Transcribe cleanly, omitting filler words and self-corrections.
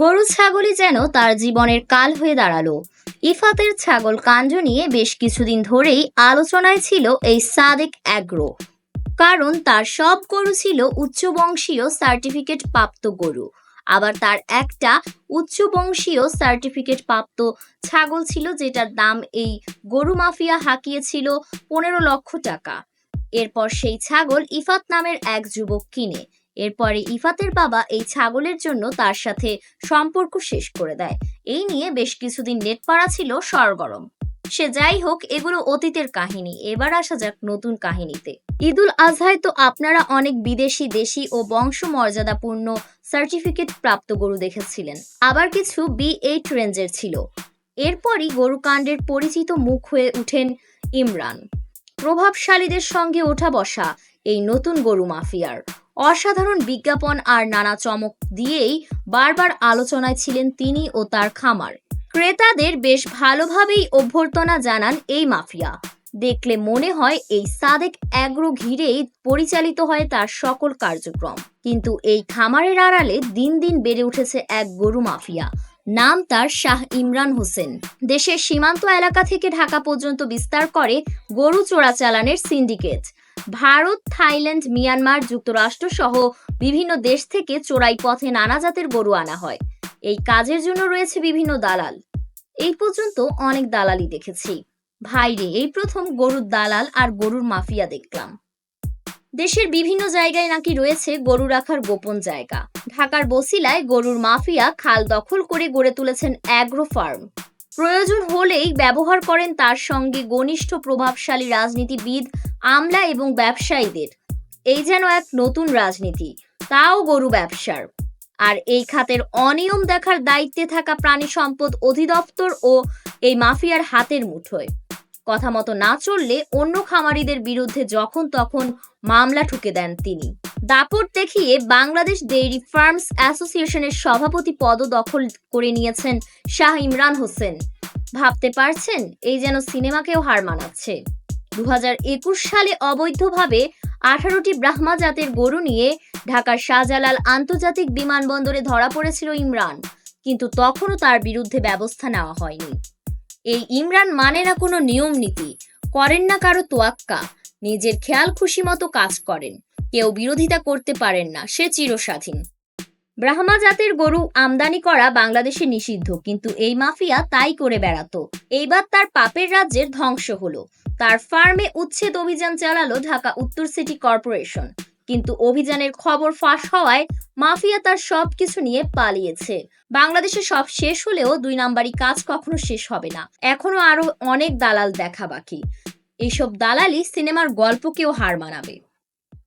গরু ছাগলই যেন তার জীবনের কাল হয়ে দাঁড়ালো। ইফাতের ছাগল কাণ্ড নিয়ে বেশ কিছুদিন ধরেই আলোচনায় ছিল এই সাদেক অ্যাগ্রো, কারণ তার সব গরু ছিল উচ্চবংশীয় সার্টিফিকেট প্রাপ্ত গরু। আবার তার একটা উচ্চবংশীয় সার্টিফিকেট প্রাপ্ত ছাগল ছিল, যেটার দাম এই গরু মাফিয়া হাঁকিয়েছিল 15 লক্ষ টাকা। এরপর সেই ছাগল ইফাত নামের এক যুবক কিনে। এরপরে ইফাতের বাবা এই ছাগলের জন্য তার সাথে সম্পর্ক শেষ করে দেয়। এই নিয়ে বেশ কিছুদিন নেটপাড়া ছিল সরগরম। সে যাই হোক, এগুলো অতীতের কাহিনী। এবার আসা যাক নতুন কাহিনীতে। ঈদুল আজহায় তো আপনারা অনেক বিদেশি, দেশি ও বংশমর্যাদাপূর্ণ সার্টিফিকেট প্রাপ্ত গরু দেখেছিলেন, আবার কিছু B8 রেঞ্জের ছিল। এরপরই গরু কাণ্ডের পরিচিত মুখ হয়ে উঠেন ইমরান। প্রভাবশালীদের সঙ্গে ওঠা বসা এই নতুন গরু মাফিয়ার অসাধারণ বিজ্ঞাপন আর নানা চমক দিয়েই বারবার আলোচনায় ছিলেন তিনি ও তার খামার। ক্রেতাদের বেশ ভালোভাবেই অভ্যর্থনা জানান এই মাফিয়া। দেখলে মনে হয় এই সাদেক অ্যাগ্রো ঘিরেই পরিচালিত হয় তার সকল কার্যক্রম। কিন্তু এই খামারের আড়ালে দিন দিন বেড়ে উঠেছে এক গরু মাফিয়া। নাম তার শাহ ইমরান হোসেন। দেশের সীমান্ত এলাকা থেকে ঢাকা পর্যন্ত বিস্তার করে গরু চোরাচালানের সিন্ডিকেট। ভারত, থাইল্যান্ড, মিয়ানমার, যুক্তরাষ্ট্র সহ বিভিন্ন দেশ থেকে চোরাই পথে নানা জাতের গরু আনা হয়। এই কাজের জন্য রয়েছে বিভিন্ন দালাল। এই পর্যন্ত অনেক দালালি দেখেছি ভাইরে, এই প্রথম গরুর দালাল আর গরুর মাফিয়া দেখলাম। দেশের বিভিন্ন জায়গায় নাকি রয়েছে গরু রাখার গোপন জায়গা। ঢাকার বছিলায় গরুর মাফিয়া খাল দখল করে গড়ে তুলেছেন অ্যাগ্রো ফার্ম। প্রয়োজন হলেই ব্যবহার করেন তার সঙ্গে ঘনিষ্ঠ প্রভাবশালী রাজনীতিবিদ, আমলা এবং ব্যবসায়ীদের। এই যেন এক নতুন রাজনীতি, তাও গরু ব্যবসার। আর এই খাতের অনিয়ম দেখার দায়িত্বে থাকা প্রাণী সম্পদ অধিদপ্তর ও এই মাফিয়ার হাতের মুঠোয়। কথা মতো না চললে অন্য খামারিদের বিরুদ্ধে যখন তখন মামলা ঠুকে দেন তিনি। দাপট দেখিয়ে বাংলাদেশ ডেইরি ফার্মস অ্যাসোসিয়েশনের সভাপতি পদ দখল করে নিয়েছেন শাহ ইমরান হোসেন। ভাবতে পারছেন, এই যেন সিনেমাকেও হার মানাচ্ছে। 2021 সালে অবৈধভাবে 18টি ব্রাহ্মা জাতের গরু নিয়ে ঢাকার শাহজালাল আন্তর্জাতিক বিমানবন্দরে ধরা পড়েছিল ইমরান, কিন্তু তখনও তার বিরুদ্ধে ব্যবস্থা নেওয়া হয়নি। এই ইমরান মানে না কোনো নিয়ম নীতি, করেন না কারো তোয়াক্কা, নিজের খেয়াল খুশি মতো কাজ করেন। কেউ বিরোধিতা করতে পারেন না, সে চিরস্বাধীন। ব্রাহ্মা জাতের গরু আমদানি করা বাংলাদেশে নিষিদ্ধ, কিন্তু এই মাফিয়া তাই করে বেড়াতো। এইবার তার পাপের রাজ্যের ধ্বংস হলো। তার ফার্মে উচ্ছেদ অভিযান চালালো ঢাকা উত্তর সিটি কর্পোরেশন, কিন্তু অভিযানের খবর ফাঁস হওয়ায় মাফিয়া তার সবকিছু নিয়ে পালিয়েছে। বাংলাদেশে সব শেষ হলেও 2 নাম্বারি কাজ কখনো শেষ হবে না। এখনো আরো অনেক দালাল দেখা বাকি। এইসব দালালি সিনেমার গল্পকেও হার মানাবে।